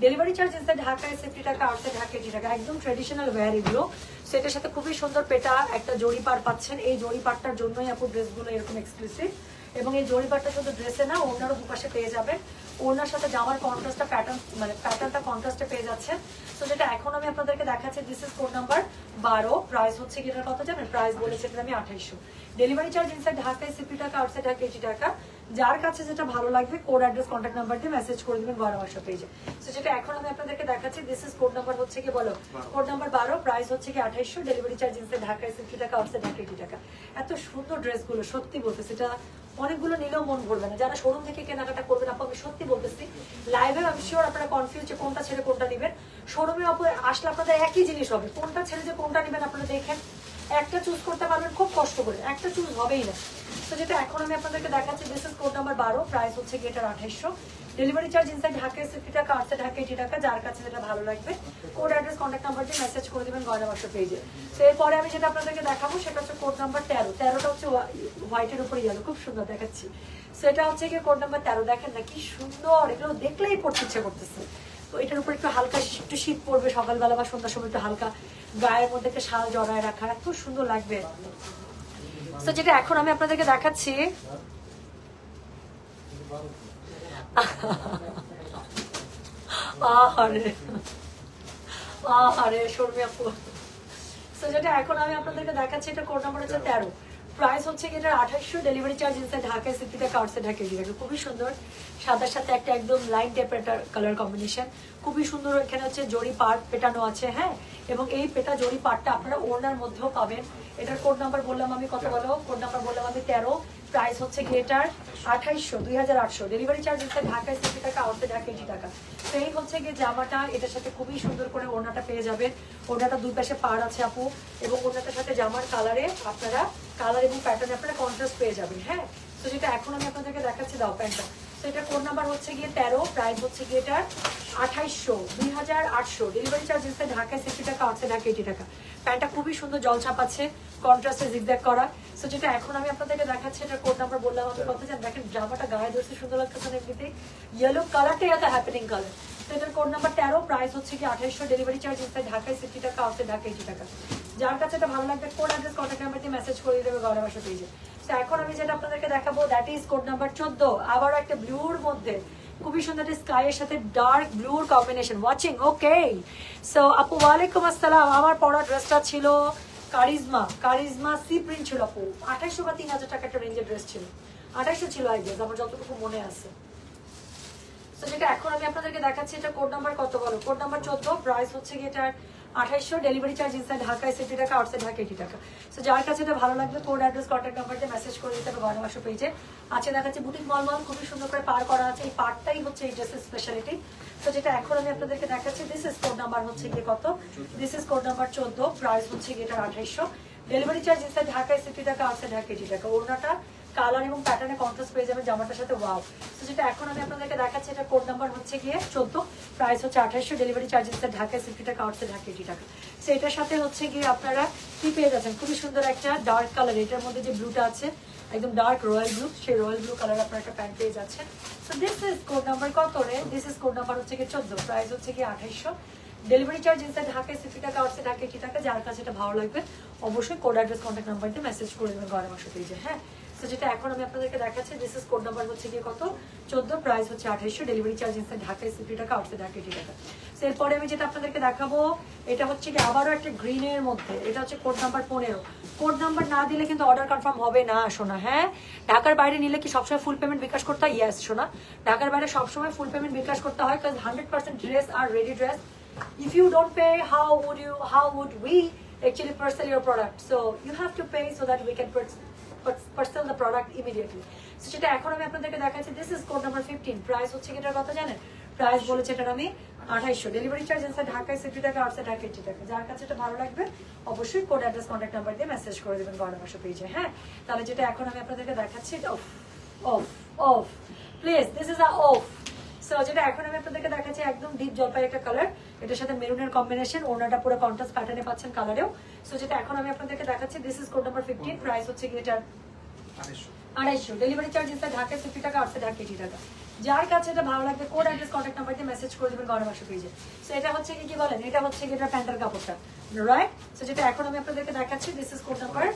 ডেলিভারি চার্জ ইনসাইড ঢাকায় 60 টাকা, আউটসাইড ঢাকা 80 টাকা। একদম ট্রেডিশনাল ওয়্যার এগুলো। সো এটার সাথে খুবই সুন্দর পেটা একটা জড়ি পার পাচ্ছেন। এই জড়ি পারটার জন্যই আপু ড্রেসগুলো এরকম এক্সক্লুসিভ। এবং এই জড়ি পারটা শুধু ড্রেসে না, ওনারও দুপাশে পেয়ে যাবেন। ওনার সাথে জামার কন্ট্রাস্টটা প্যাটার্ন মানে প্যাটার্নটা কন্ট্রাস্টে পেয়ে যাচ্ছেন। তো যেটা এখন আমি আপনাদেরকে দেখাচ্ছি, this is code number 12, price হচ্ছে কি এটার কত জানেন? প্রাইস বলেছে এটা আমি 2800। ডেলিভারি চার্জ ইনসাইড ঢাকায় 60 টাকা, আউটসাইড ঢাকা 80 টাকা। যার কাছে যেটা ভালো লাগবে কোড অ্যাড্রেস কন্ট্যাক্ট নাম্বার দিয়ে মেসেজ করে দিবেন গড়াবাসা পেজে। তো যেটা এখন আমি আপনাদেরকে দেখাচ্ছি, দিস ইজ কোড নাম্বার হচ্ছে কি বলো, কোড নাম্বার 12, প্রাইস হচ্ছে কি 2800। ডেলিভারি চার্জ ইনসাইড ঢাকায় 60 টাকা, আউটসাইড ঢাকা 80 টাকা। এত সুন্দর ড্রেসগুলো সত্যি বলতেছি, এটা অনেকগুলো নিলেও মন ভরবে না। যারা শোরুম থেকে কেনাকাটা করবেন আপু, আমি সত্যি বলতেছি, লাইভে আমি শিওর আপনারা কনফিউজ যে কোনটা ছেড়ে কোনটা নেবেন। শোরুমে আপু আসলে আপনাদের একই জিনিস হবে, কোনটা ছেড়ে যে কোনটা নেবেন আপনারা দেখেন, একটা চুজ করতে পারবেন খুব কষ্ট করে, একটা চুজ হবেই না। তো যেটা এখন আমি আপনাদেরকে দেখাচ্ছি, this is code number 12, price হচ্ছে কি এটার 2800। ডেলিভারি চার্জ ইনসাইড ঢাকায় 60 টাকা, আউটসাইড ঢাকা 80 টাকা। যার কাছে যেটা ভালো লাগবে কোড অ্যাড্রেস কন্ট্যাক্ট নাম্বার দিয়ে মেসেজ করে দেবেন গড়াবাসা পেজে। তো এরপরে আমি যেটা আপনাদেরকে দেখাবো সেটা হচ্ছে কোড নাম্বার 13, 13টা হচ্ছে হোয়াইটের উপরে ইয়েলো, খুব সুন্দর দেখাচ্ছি। সেটা হচ্ছে কি কোড নাম্বার 13, দেখেন না কি সুন্দর, এগুলো দেখলেই পড়তে ইচ্ছে করতেছে। তো এটার উপর একটু হালকা একটু শীত পড়বে সকালবেলা বা সন্ধ্যার সময়, একটু হালকা গায়ের মধ্যে একটা শাল জড়ায় রাখা, এত সুন্দর লাগবে। তো যেটা এখন আমি আপনাদেরকে দেখাচ্ছি, শর্মি আপু। তো যেটা এখন আমি আপনাদেরকে দেখাচ্ছি, এটা কোড নাম্বার হচ্ছে 13, প্রাইস হচ্ছে কি এটা 2800। ডেলিভারি চার্জ ইনসাইড ঢাকায় 60 টাকা, আউটসাইড ঢাকা 80 টাকা। খুবই সুন্দর, সাদার সাথে একটা একদম লাইট টাইপের একটা কালার কম্বিনেশন, খুবই সুন্দর। এখানে হচ্ছে জড়ি পাট পেটানো আছে, হ্যাঁ, এবং এই পেটা জড়ি পাটটা আপনারা ওড়নার মধ্যেও পাবেন। এটার কোড নাম্বার বললাম আমি কত বলো, কোড নাম্বার বললাম আমি 13, প্রাইস হচ্ছে কি এটার 2800, 2800। ডেলিভারি চার্জ ইনসাইড ঢাকায় 60 টাকা, আউটসাইড ঢাকা 80 টাকা। তো এই হচ্ছে গিয়ে জামাটা, এটার সাথে খুবই সুন্দর করে ওড়নাটা পেয়ে যাবেন। ওড়নাটা দুই পাশে পাড় আছে আপু, এবং ওড়নাটার সাথে জামার কালারে আপনারা কালার এবং প্যাটার্নে আপনারা কন্ট্রাস্ট পেয়ে যাবেন, হ্যাঁ। তো যেটা এখন আমি আপনাদেরকে দেখাচ্ছি, দাও প্যান্টটা। তো এটা কোড নাম্বার হচ্ছে গিয়ে 13, প্রাইস হচ্ছে গিয়ে এটার 2800, 2800। ডেলিভারি চার্জ ইনসাইড ঢাকায় 60 টাকা, আউটসাইড ঢাকা 80 টাকা। প্যান্টটা খুবই সুন্দর জলছাপ আছে, কন্ট্রাস্টে জিগজ্যাগ করা। সো যেটা এখন আমি আপনাদেরকে দেখাচ্ছি, এটা কোড নাম্বার বললাম আমি কত জান, দেখেন জামাটা গায়ে ধরতে সুন্দর লাগতেছে না এমনিতে, ইয়েলো কালারটাই এত হ্যাপেনিং কালার। তো এটার কোড নাম্বার 13, প্রাইস হচ্ছে কি 2800। ডেলিভারি চার্জ ইনসাইড ঢাকায় 60 টাকা, আউটসাইড ঢাকা 80 টাকা। যার কাছে এটা ভালো লাগবে কোড অ্যাড্রেস কন্ট্যাক্ট নাম্বার দিয়ে মেসেজ করে দেবে গড়াবাসা পেজে। তো এখন আমি যেটা আপনাদেরকে দেখাবো, দ্যাট ইজ কোড নাম্বার 14, আবারও একটা ব্লুর মধ্যে খুবই সুন্দর স্কাই এর সাথে ডার্ক ব্লুর কম্বিনেশন। ওয়াচিং ওকে। সো আপু ওয়ালাইকুম আসসালাম। আমার পরা ড্রেসটা ছিল কারিজমা সি প্রিন্ট ছিল আপু, 2800 বা 3000 টাকা একটা রেঞ্জের ড্রেস ছিল, 2800 ছিল আই গেস, আমার যতটুকু মনে আছে। তো যেটা এখন আমি আপনাদেরকে দেখাচ্ছি, এটা কোড নাম্বার কত বলো, কোড নাম্বার 14, প্রাইস হচ্ছে কি এটার 2800। ডেলিভারি চার্জ ইনসাইড ঢাকায় 60 টাকা, আউটসাইড ঢাকা 80 টাকা। সো যার কাছে এটা ভালো লাগবে কোড অ্যাড্রেস কন্ট্যাক্ট নাম্বার দিয়ে মেসেজ করে দিতে হবে গড়াবাসা পেজে। আচ্ছা দেখাচ্ছি বুটিক মলমল, খুবই সুন্দর করে পার করা আছে, এই পার্টটাই হচ্ছে এই ড্রেসের স্পেশালিটি। তো যেটা এখন আমি আপনাদেরকে দেখাচ্ছি, দিস ইজ কোড নাম্বার হচ্ছে গিয়ে কত, this is code number 14, price হচ্ছে গিয়ে এটার 2800। ডেলিভারি চার্জ ইনসাইড ঢাকায় 60 টাকা, আউটসাইড ঢাকা 80 টাকা। ওড়নাটা কালার এবং প্যাটার্নে কন্ট্রাস্ট পেয়ে যাবেন জামাটার সাথে, ওয়াও। তো যেটা এখন আমি আপনাদেরকে দেখাচ্ছি, এটা কোড নাম্বার হচ্ছে গিয়ে 14, প্রাইস হচ্ছে 2800। ডেলিভারি চার্জ ইনসাইড ঢাকায় 60 টাকা, আউটসাইড ঢাকা 80 টাকা। সো এটার সাথে হচ্ছে গিয়ে আপনারা কি পেয়ে যাচ্ছেন, খুবই সুন্দর একটা ডার্ক কালার, এটার মধ্যে যে ব্লুটা আছে একদম ডার্ক রয়্যাল ব্লু, সেই রয়্যাল ব্লু কালার আপনারা একটা প্যান্ট পেয়ে যাচ্ছেন। So this is code number কত রে, দিস ইজ কোড নাম্বার হচ্ছে গিয়ে 14, প্রাইস হচ্ছে গিয়ে 2800। ডেলিভারি চার্জ ইনসাইড ঢাকায় 60 টাকা, আউটসাইড ঢাকা 80 টাকা। যার কাছে এটা ভালো লাগবে অবশ্যই কোড অ্যাড্রেস কন্ট্যাক্ট নাম্বার দিয়ে মেসেজ করে দেবেন ঘরে বসে পেজে। হ্যাঁ, তো যেটা এখন আমি আপনাদেরকে দেখাচ্ছি, দিস ইজ কোড নাম্বার হচ্ছে গিয়ে কত 14, প্রাইস হচ্ছে 2800, ডেলিভারি চার্জ ইনসাইড ঢাকায় 60 টাকা, আউটসাইড ঢাকা 80 টাকা। তো এরপরে আমি যেটা আপনাদেরকে দেখাবো এটা হচ্ছে কি আবারও একটা গ্রিনের মধ্যে, এটা হচ্ছে কোড নাম্বার 15। কোড নাম্বার না দিলে কিন্তু অর্ডার কনফার্ম হবে না শোনা। হ্যাঁ, ঢাকার বাইরে নিলে কি সবসময় ফুল পেমেন্ট বিকাশ করতে হয়? ইয়েস শোনা, ঢাকার বাইরে সবসময় ফুল পেমেন্ট বিকাশ করতে হয়, কারণ 100% ড্রেস আর ready dress. If you don't pay, how would we actually parcel your product? So you have to pay so that we can parcel the product immediately. So যেটা এখন আমি আপনাদেরকে দেখাচ্ছি, this is code number 15, price হচ্ছে এটার কথা জানেন? Price বলেছে এটার আমি 2800, ডেলিভারি চার্জ ইনসাইড ঢাকায় 60 টাকা, আউটসাইড ঢাকা 80 টাকা। যার কাছে এটা ভালো লাগবে অবশ্যই কোড অ্যাড্রেস কন্ট্যাক্ট নাম্বার দিয়ে মেসেজ করে দেবেন ঘরে বসে পেজে। হ্যাঁ, তাহলে যেটা এখন আমি আপনাদেরকে দেখাচ্ছি এটা of please, this is a of. So যেটা এখন আমি আপনাদেরকে দেখাচ্ছি একদম ডিপ জলপাই একটা কালার, এটার সাথে মেরুনের কম্বিনেশন, ওনাটা পুরো কন্ট্রাস্ট প্যাটার্নে পাচ্ছেন কালারেও। সো যেটা এখন আমি আপনাদেরকে দেখাচ্ছি, this is code number 15, price হচ্ছে কি এটা 2800, ডেলিভারি চার্জ ইনসাইড ঢাকায় 60 টাকা, আউটসাইড ঢাকা 80 টাকা। যার কাছে এটা ভালো লাগবে কোড অ্যাড্রেস কন্ট্যাক্ট নাম্বার দিয়ে মেসেজ করে দেবেন ঘরে বসে পেজে। সো এটা হচ্ছে কি বলেন, এটা হচ্ছে কি এটা প্যান্টের কাপড়টা, রাইট? সো যেটা এখন আমি আপনাদেরকে দেখাচ্ছি, this is code number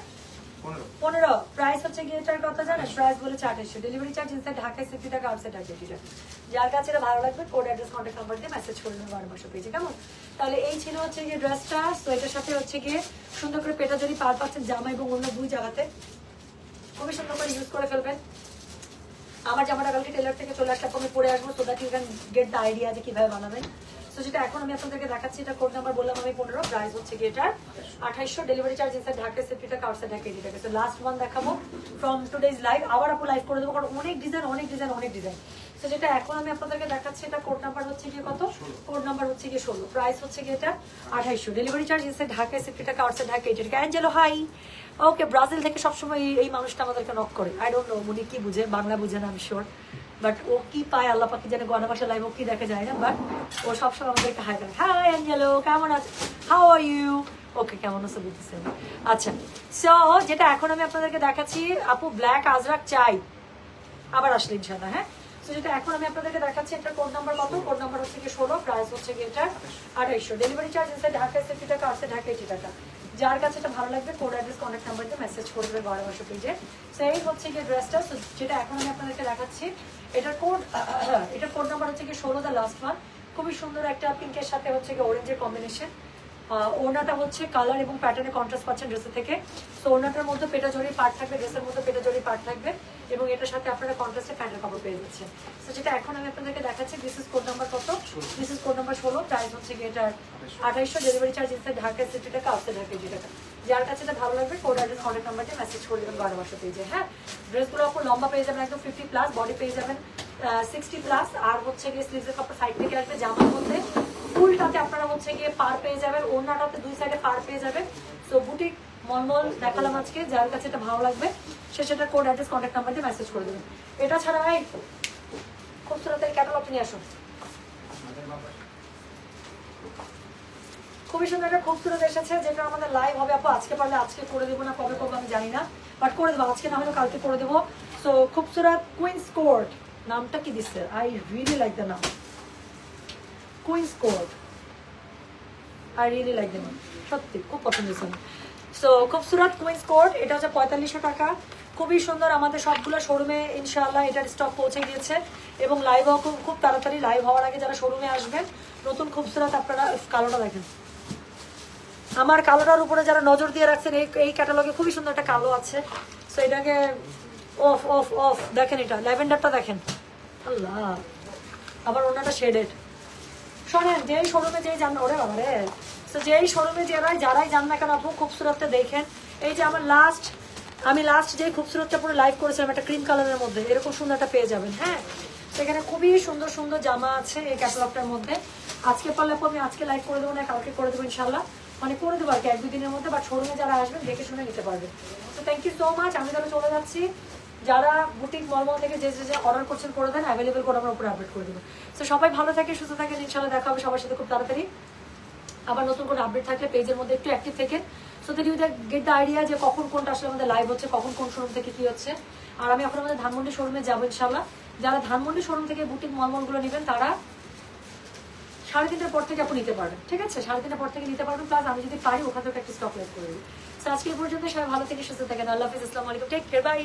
15, price হচ্ছে গিয়ে এটার কথা জানেন? প্রাইস বলে 2800, ডেলিভারি চার্জ ইনসাইড ঢাকায় 60 টাকা, আউটসাইড ঢাকা 80 টাকা। যার কাছে এটা ভালো লাগবে কোড অ্যাড্রেস কন্ট্যাক্ট নাম্বার দিয়ে মেসেজ করে দেবেন ঘরে বসে পেজে। কেমন? তাহলে এই ছিল হচ্ছে গিয়ে ড্রেসটা। সো এটার সাথে হচ্ছে গিয়ে সুন্দর করে পেটা জড়ি পার পাচ্ছেন জামা এবং অন্য দুই জায়গাতে, খুবই সুন্দর করে ইউজ করে ফেলবেন। আমার জামাটা কালকে টেলার থেকে চলে আসলে আমি পরে আসবো, so that you can get the idea যে কিভাবে বানাবেন। তো যেটা এখন আমি আপনাদেরকে দেখাচ্ছি, এটা কোড নাম্বার বললাম আমি 15, প্রাইস হচ্ছে কি এটা 2800, ডেলিভারি চার্জ ইনসাইড ঢাকায় 60 টাকা, আউটসাইড ঢাকা 80 টাকা। তো লাস্ট ওয়ান দেখাবো ফ্রম টুডেজ লাইভ, আবার আপু লাইভ করে দেবো কারণ অনেক ডিজাইন। তো যেটা এখন আমি আপনাদেরকে দেখাচ্ছি, এটা কোড নাম্বার হচ্ছে কি কত? কোড নাম্বার হচ্ছে কি 16, প্রাইস হচ্ছে কি এটা 2800, ডেলিভারি চার্জ ইনসাইড ঢাকায় 60 টাকা, আউটসাইড ঢাকা 80 টাকা। অ্যাঞ্জেলো হাই, ওকে, ব্রাজিল থেকে সবসময় এই মানুষটা আমাদেরকে নক করে, আই ডোন্ট নো উনি কি বুঝে, বাংলা বুঝে না আমি শিওর, বাট ও কি পায় আল্লাহ পাকি জানে, গয়না ভাষা লাইভ ও কি দেখা যায় না, বাট ও সবসময় আমাদেরকে হাই করে। হাই অ্যাঞ্জেলো, কেমন আছে? How are you? ওকে, কেমন আছে বলতেছেন? আচ্ছা, সো যেটা এখন আমি আপনাদেরকে দেখাচ্ছি, আপু ব্ল্যাক আজরাক চাই, আবার আসলে ইনশাআল্লাহ। হ্যাঁ, তো যেটা এখন আমি আপনাদেরকে দেখাচ্ছি, এটা কোড নাম্বার কত? কোড নাম্বার হচ্ছে কি 16, প্রাইস হচ্ছে কি এটা 2800, ডেলিভারি চার্জ ইনসাইড ঢাকায় 60 টাকা, আউটসাইড ঢাকা 80 টাকা। যার কাছে এটা ভালো লাগবে কোড অ্যাড্রেস কন্ট্যাক্ট নাম্বার দিয়ে মেসেজ করবে ঘরে বসে পেজে। সো এই হচ্ছে কি ড্রেসটা। সো যেটা এখন আমি আপনাদেরকে দেখাচ্ছি, এটার কোড নাম্বার হচ্ছে কি 16, দ্য লাস্ট ওয়ান। খুবই সুন্দর একটা পিঙ্কের সাথে হচ্ছে কি অরেঞ্জের কম্বিনেশন। ওড়নাটা হচ্ছে কালার এবং প্যাটার্নে কন্ট্রাস্ট পাচ্ছেন ড্রেসের থেকে। সো ওড়নাটার মধ্যে পেটা জড়ি পার্ট থাকবে, ড্রেসের মধ্যে পেটা জড়ি পার্ট থাকবে এবং এটার সাথে আপনারা কন্ট্রাস্টে প্যান্টের কাপড় পেয়ে যাচ্ছেন। সো যেটা এখন আমি আপনাদেরকে দেখাচ্ছি, দিস ইজ কোড নাম্বার কত? This is code number 16, price হচ্ছে কি এটা 2800, ডেলিভারি চার্জ ইনসাইড ঢাকায় 60 টাকা, আউটসাইড ঢাকা 80 টাকা। যার কাছে এটা ভালো লাগবে কোড অ্যাড্রেস কন্ট্যাক্ট নাম্বার দিয়ে মেসেজ করে দেবেন ঘরে বসে পেজে। হ্যাঁ, ড্রেসগুলো আপনার লম্বা পেয়ে যাবেন একদম 50+, বডি পেয়ে যাবেন 60+, আর হচ্ছে গিয়ে স্লিভসের কাপড় সাইড থেকে আসবে, জামার মধ্যে ফুলটাতে আপনারা হচ্ছে গিয়ে পার পেয়ে যাবেন, ওড়নাটাতে দুই সাইডে পার পেয়ে যাবেন। সো বুটিক মলমল দেখালাম আজকে, যার কাছে এটা ভালো লাগবে সে সেটা কোড অ্যাড্রেস কন্ট্যাক্ট নাম্বার দিয়ে মেসেজ করে দেবেন। এটা ছাড়া ভাই খুবসুরত এই ক্যাটালগটা নিয়ে আসুন, খুবই সুন্দর একটা খুবসুরত এসেছে, যেটা আমাদের লাইভ হবে আপু। আজকে পারলে আজকে করে দেবো, না কবে করবো আমি জানি না, বাট করে দেবো, আজকে না হলে কালকে করে দেবো। সো খুবসুরত কুইন্স কোর্ট, নামটা কি দিচ্ছে? আই রিয়েলি লাইক দ্য নাম, Queens Court, I really like the নাম, সত্যি খুব পছন্দ হয়েছে। সো খুবসুরত কুইন্স কোর্ট, এটা হচ্ছে 4500 টাকা। খুবই সুন্দর, আমাদের সবগুলো শোরুমে ইনশাআল্লাহ এটার স্টক পৌঁছে গিয়েছে এবং লাইভ খুব তাড়াতাড়ি, লাইভ হওয়ার আগে যারা শোরুমে আসবেন নতুন খুবসুরত, আপনারা কালোটা দেখেন, আমার কালোটার উপরে যারা নজর দিয়ে রাখছেন, এই ক্যাটালগে খুবই সুন্দর একটা কালো আছে। সো এটাকে অফ অফ অফ দেখেন, এটা ল্যাভেন্ডারটা দেখেন, আল্লাহ, আবার ওনাটা শেডেড। শোনেন, যেই শোরুমে যেই যান, ওরে বাবা রে, তো যেই শোরুমে যারাই যান না কেন আপু খুবসুরতটা দেখেন। এই যে আমার আমি লাস্ট যেই খুবসুরতটা পুরো লাইভ করেছিলাম, একটা ক্রিম কালারের মধ্যে, এরকম সুন্দর একটা পেয়ে যাবেন। হ্যাঁ, সেখানে খুবই সুন্দর সুন্দর জামা আছে এই ক্যাটালগটার মধ্যে। আজকে পারলে আপু আমি আজকে লাইভ করে দেবো, না কালকে করে দেবো ইনশাল্লাহ, মানে করে দেবো আর কি 1-2 দিনের মধ্যে, বাট শোরুমে যারা আসবেন দেখে শুনে নিতে পারবেন। তো থ্যাংক ইউ সো মাচ, আমি তাহলে চলে যাচ্ছি। যারা বুটিক মলমল থেকে যে অর্ডার করছেন করে দেন, অ্যাভেলেবেল করে আমরা উপরে আপডেট করে দেবো। তো সবাই ভালো থাকে, সুস্থ থাকেন, ইনশাল্লাহ দেখা হবে সবার সাথে খুব তাড়াতাড়ি। আবার নতুন করে আপডেট থাকলে পেজের মধ্যে একটু অ্যাক্টিভ থেকে, so that you get the idea যে কখন কোনটা আসলে আমাদের লাইভ হচ্ছে, কখন কোন শোরুম থেকে কি হচ্ছে। আর আমি এখন আমাদের ধানমন্ডি শোরুমে যাবো ইনশাল্লাহ। যারা ধানমন্ডি শোরুম থেকে বুটিক মলমলগুলো নেবেন তারা 3:30টার পর থেকে আপনি নিতে পারবেন, ঠিক আছে? 3:30টার পর থেকে নিতে পারবেন, প্লাস আমি যদি পারি ওখান থেকে একটা স্টক লেস করে দিই। তো আজকে এই পর্যন্ত, সবাই ভালো থেকে সুস্থ থাকেন। আল্লাহ হাফিজ, আসসালামু আলাইকুম, টেক কেয়ার, বাই।